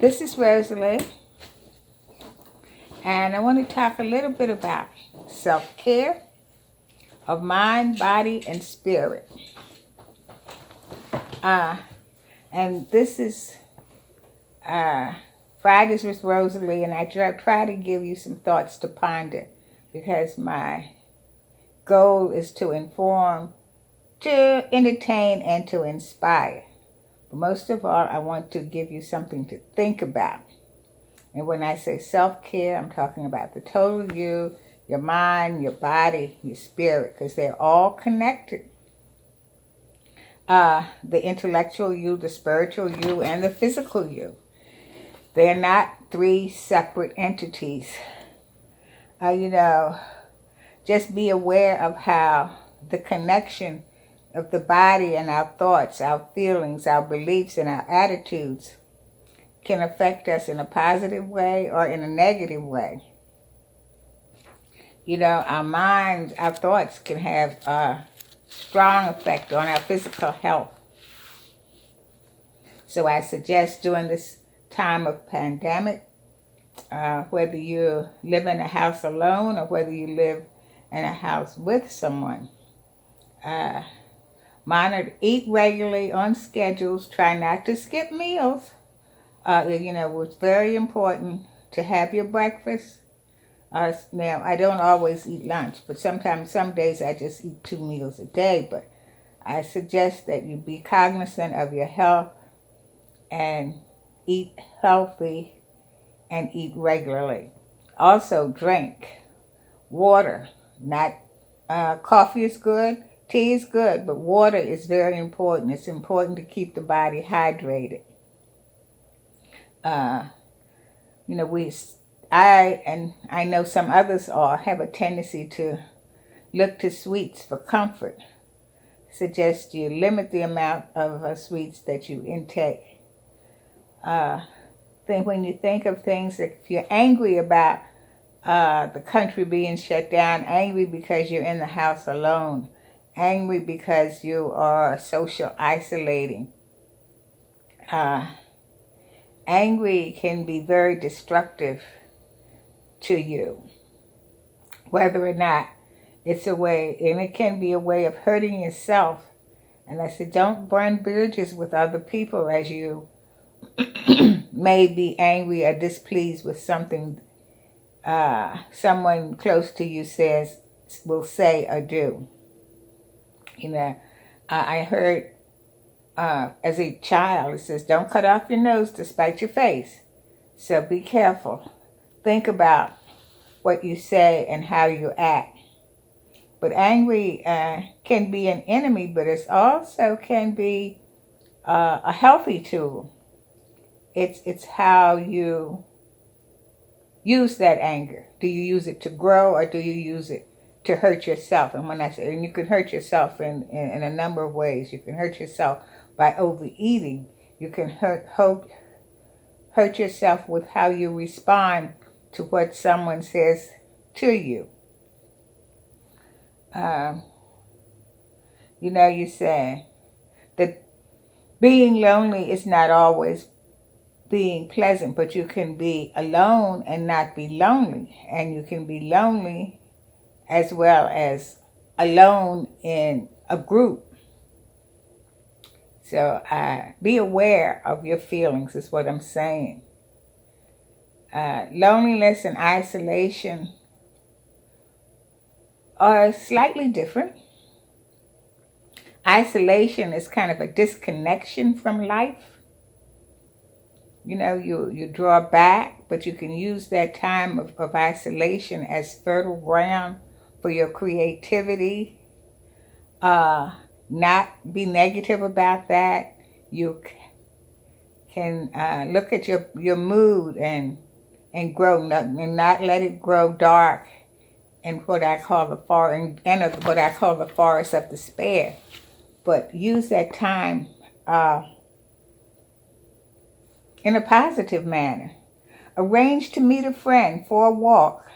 This is Rosalie, and I want to talk a little bit about self-care of mind, body, and spirit. Uh, and this is uh, Fridays with Rosalie, and I try to give you some thoughts to ponder because my goal is to inform, to entertain, and to inspire. But most of all, I want to give you something to think about. And when I say self-care, I'm talking about the total you, your mind, your body, your spirit, because they're all connected. The intellectual you, the spiritual you, and the physical you. They're not three separate entities. You know, just be aware of how the connection of the body and our thoughts, our feelings, our beliefs, and our attitudes can affect us in a positive way or in a negative way. You know, our minds, our thoughts can have a strong effect on our physical health. So I suggest during this time of pandemic, whether you live in a house alone or whether you live in a house with someone, uh, eat regularly on schedules, try not to skip meals. It's very important to have your breakfast. Now, I don't always eat lunch, but sometimes, some days I just eat 2 meals a day. But I suggest that you be cognizant of your health and eat healthy and eat regularly. Also, drink water. Not coffee is good, tea is good, but water is very important. It's important to keep the body hydrated. Uh, you know, I know some others have a tendency to look to sweets for comfort. Suggest you limit the amount of sweets that you intake. When you think of things, if you're angry about the country being shut down, angry because you're in the house alone, angry because you are social isolating, uh, angry can be very destructive to you, whether or not it's a way, and it can be a way of hurting yourself. And I said, don't burn bridges with other people as you may be angry or displeased with something someone close to you will say or do. You know, I heard as a child, it says, don't cut off your nose to spite your face. So be careful. Think about what you say and how you act. But angry can be an enemy, but it also can be a healthy tool. It's how you use that anger. Do you use it to grow or do you use it to hurt yourself? And when I say, and you can hurt yourself in a number of ways. You can hurt yourself by overeating. You can hurt yourself with how you respond to what someone says to you. You say that being lonely is not always being pleasant, but you can be alone and not be lonely. And you can be lonely as well as alone in a group. So be aware of your feelings is what I'm saying. Loneliness and isolation are slightly different. Isolation is kind of a disconnection from life. You know, you draw back, but you can use that time of isolation as fertile ground for your creativity. Not be negative about that. You can look at your mood and grow, and not let it grow dark in what I call the forest of despair. But use that time in a positive manner. Arrange to meet a friend for a walk.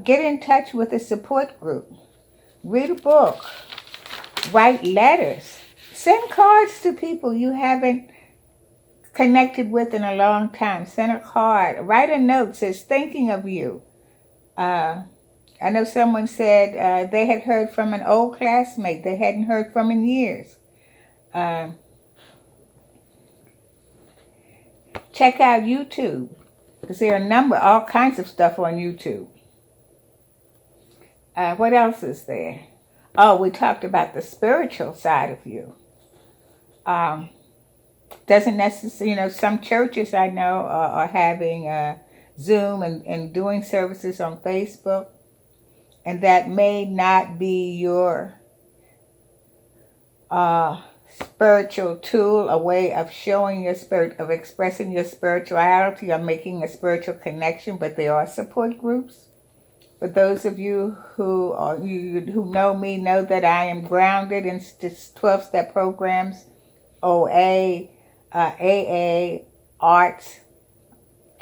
Get in touch with a support group. Read a book. Write letters. Send cards to people you haven't connected with in a long time. Send a card. Write a note. Says, thinking of you. I know someone said they had heard from an old classmate they hadn't heard from in years. Check out YouTube, because there are all kinds of stuff on YouTube. What else is there? Oh, we talked about the spiritual side of you. Doesn't necessarily, some churches I know are having Zoom and doing services on Facebook, and that may not be your spiritual tool, a way of showing your spirit, of expressing your spirituality or making a spiritual connection, but there are support groups. For those of you who know me know that I am grounded in 12-step programs, OA, AA, arts,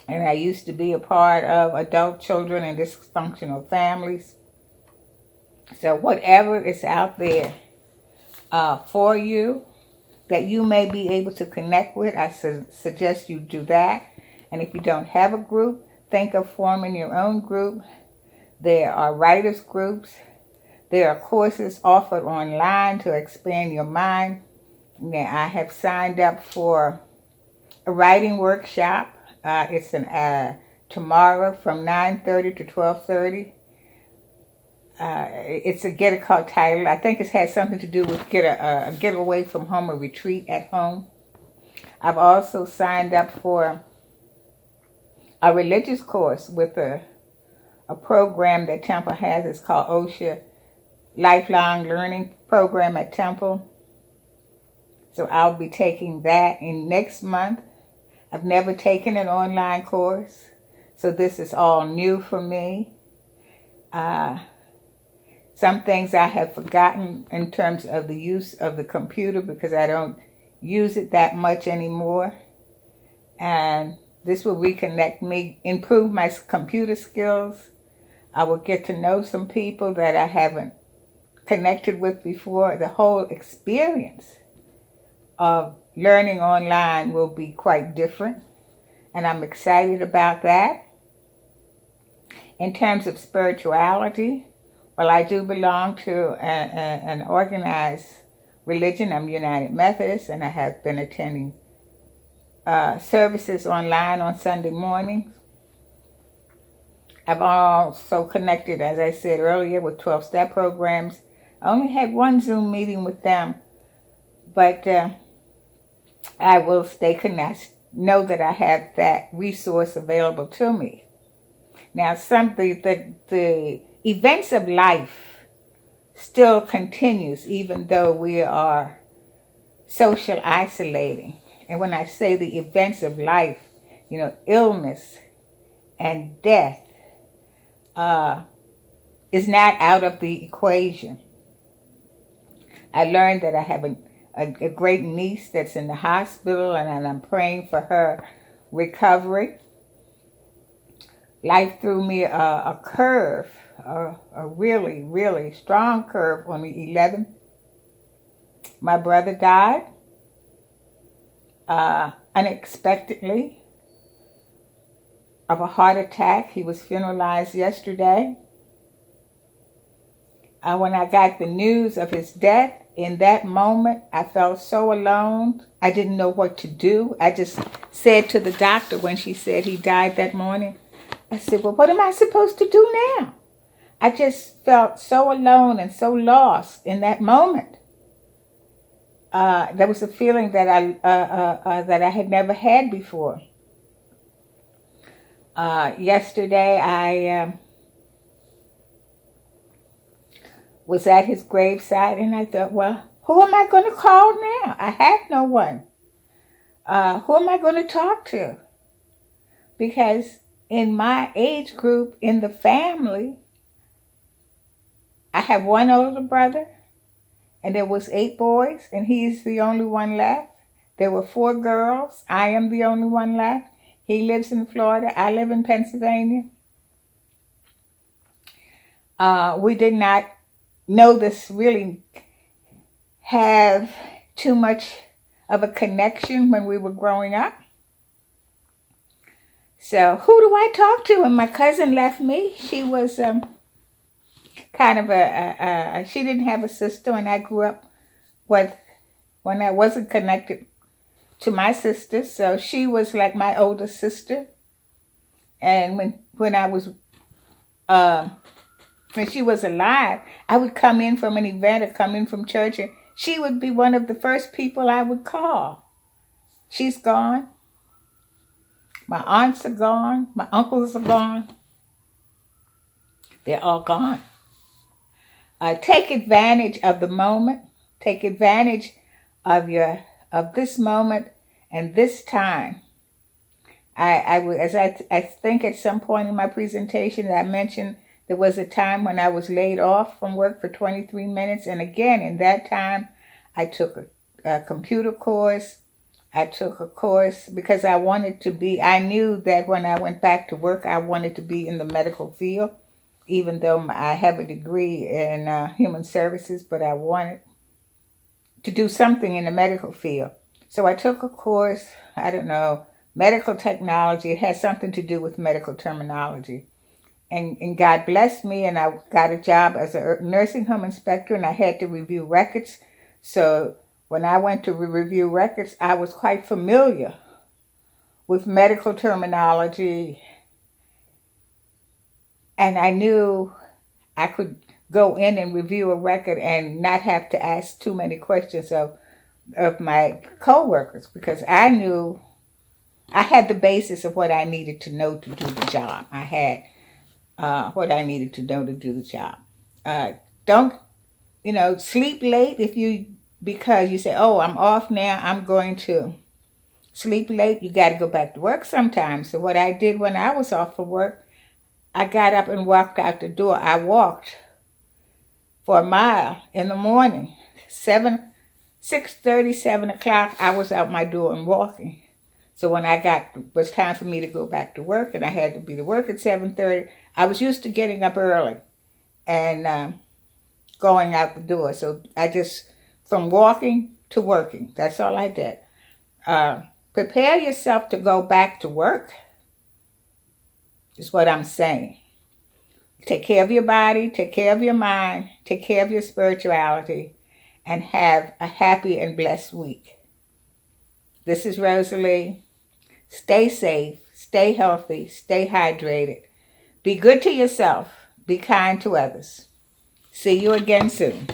and I used to be a part of adult children and dysfunctional families. So whatever is out there for you that you may be able to connect with, I suggest you do that. And if you don't have a group, think of forming your own group. There are writers groups. There are courses offered online to expand your mind. Now, I have signed up for a writing workshop. It's tomorrow from 9:30 to 12:30. It's a Get a Call title. I think it has something to do with get away from home, a retreat at home. I've also signed up for a religious course with a program that Temple has. It's called OSHA Lifelong Learning Program at Temple. So I'll be taking that in next month. I've never taken an online course, so this is all new for me. Some things I have forgotten in terms of the use of the computer because I don't use it that much anymore. And this will reconnect me, improve my computer skills. I will get to know some people that I haven't connected with before. The whole experience of learning online will be quite different, and I'm excited about that. In terms of spirituality, well, I do belong to an organized religion. I'm United Methodist, and I have been attending services online on Sunday mornings. I've also connected, as I said earlier, with 12-step programs. I only had one Zoom meeting with them, but I will stay connected, know that I have that resource available to me. Now, the events of life still continues, even though we are social isolating. And when I say the events of life, illness and death is not out of the equation. I learned that I have a great niece that's in the hospital, and I'm praying for her recovery. Life threw me a curve, a really, really strong curve on the 11th. My brother died unexpectedly of a heart attack. He was funeralized yesterday. When I got the news of his death, in that moment, I felt so alone. I didn't know what to do. I just said to the doctor when she said he died that morning, I said, well, what am I supposed to do now? I just felt so alone and so lost in that moment. There was a feeling that I had never had before. Yesterday, I was at his graveside, and I thought, well, who am I going to call now? I have no one. Who am I going to talk to? Because in my age group, in the family, I have one older brother, and there was 8 boys, and he's the only one left. There were 4 girls. I am the only one left. He lives in Florida. I live in Pennsylvania. We did not know this really have too much of a connection when we were growing up. So who do I talk to? And my cousin left me. She was kind of she didn't have a sister, and I grew up with when I wasn't connected to my sister. So she was like my older sister. And when I was when she was alive, I would come in from an event or come in from church, and she would be one of the first people I would call. She's gone. My aunts are gone. My uncles are gone. They're all gone. Take advantage of the moment. Take advantage of this moment and this time. I think at some point in my presentation that I mentioned there was a time when I was laid off from work for 23 minutes. And again, in that time, I took a computer course. I took a course because I knew that when I went back to work, I wanted to be in the medical field, even though I have a degree in human services, but I wanted to do something in the medical field. So I took a course, I don't know, medical technology. It has something to do with medical terminology. And God blessed me, and I got a job as a nursing home inspector, and I had to review records. So when I went to review records, I was quite familiar with medical terminology, and I knew I could go in and review a record and not have to ask too many questions of my coworkers, because I knew I had the basis of what I needed to know to do the job. I had what I needed to know to do the job. Don't, sleep late because you say, oh, I'm off now, I'm going to sleep late. You got to go back to work sometimes. So what I did when I was off for work, I got up and walked out the door. I walked for a mile in the morning. 6:30, 7 o'clock, I was out my door and walking. So when it was time for me to go back to work, and I had to be to work at 7:30, I was used to getting up early and going out the door. So from walking to working, that's all I did. Prepare yourself to go back to work, is what I'm saying. Take care of your body, take care of your mind, take care of your spirituality, and have a happy and blessed week. This is Rosalie. Stay safe, stay healthy, stay hydrated. Be good to yourself. Be kind to others. See you again soon.